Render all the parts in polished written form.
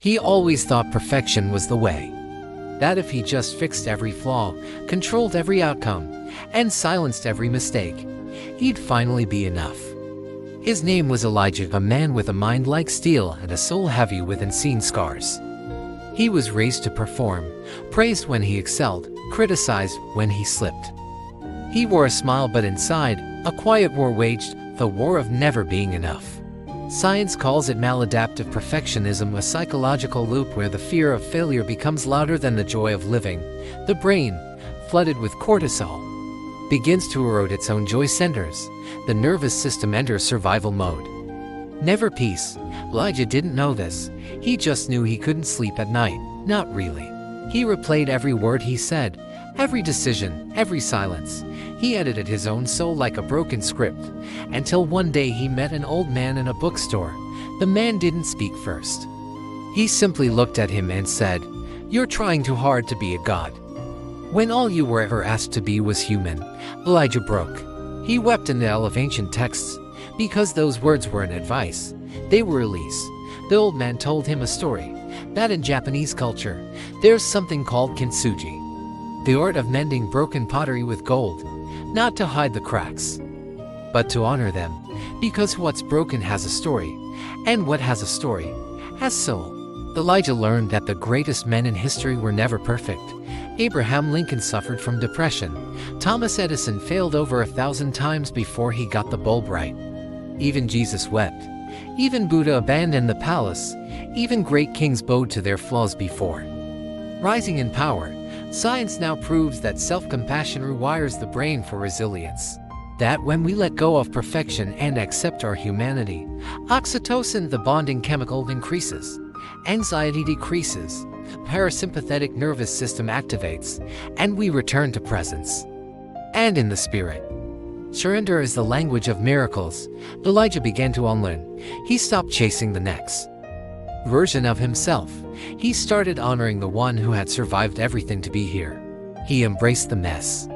He always thought perfection was the way. That if he just fixed every flaw, controlled every outcome, and silenced every mistake, he'd finally be enough. His name was Elijah, a man with a mind like steel and a soul heavy with unseen scars. He was raised to perform, praised when he excelled, criticized when he slipped. He wore a smile, but inside, a quiet war waged, the war of never being enough. Science calls it maladaptive perfectionism, a psychological loop where the fear of failure becomes louder than the joy of living. The brain, flooded with cortisol, begins to erode its own joy centers. The nervous system enters survival mode. Never peace. Elijah didn't know this. He just knew he couldn't sleep at night. Not really. He replayed every word he said, every decision, every silence. He edited his own soul like a broken script, until one day he met an old man in a bookstore. The man didn't speak first. He simply looked at him and said, "You're trying too hard to be a god." When all you were ever asked to be was human, Elijah broke. He wept in the of ancient texts, because those words weren't advice, they were release. The old man told him a story, that in Japanese culture, there's something called kintsugi, the art of mending broken pottery with gold, not to hide the cracks, but to honor them, because what's broken has a story, and what has a story has soul. Elijah learned that the greatest men in history were never perfect. Abraham Lincoln suffered from depression. Thomas Edison failed over 1,000 times before he got the bulb right. Even Jesus wept. Even Buddha abandoned the palace. Even great kings bowed to their flaws before rising in power. Science now proves that self-compassion rewires the brain for resilience. That when we let go of perfection and accept our humanity, oxytocin, the bonding chemical, increases. Anxiety decreases. Parasympathetic nervous system activates, and we return to presence. And in the spirit. Surrender is the language of miracles. Elijah began to unlearn. He stopped chasing the next version of himself. He started honoring the one who had survived everything to be here. He embraced the mess.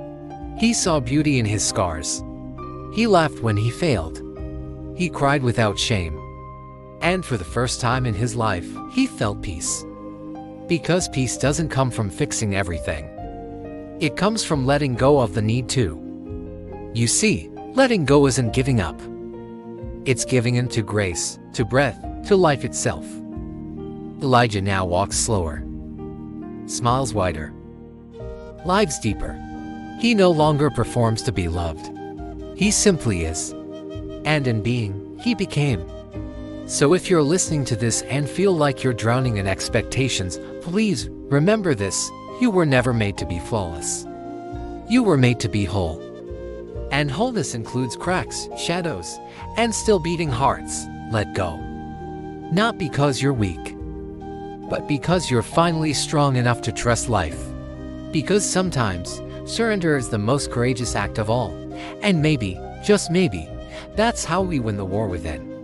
He saw beauty in his scars. He laughed when he failed. He cried without shame. And for the first time in his life, he felt peace. Because peace doesn't come from fixing everything. It comes from letting go of the need to. You see, letting go isn't giving up. It's giving in to grace, to breath, to life itself. Elijah now walks slower, smiles wider, lives deeper. He no longer performs to be loved. He simply is. And in being, he became. So if you're listening to this and feel like you're drowning in expectations, please remember this: you were never made to be flawless. You were made to be whole. And wholeness includes cracks, shadows, and still beating hearts. Let go. Not because you're weak, but because you're finally strong enough to trust life. Because sometimes, surrender is the most courageous act of all. And maybe, just maybe, that's how we win the war within.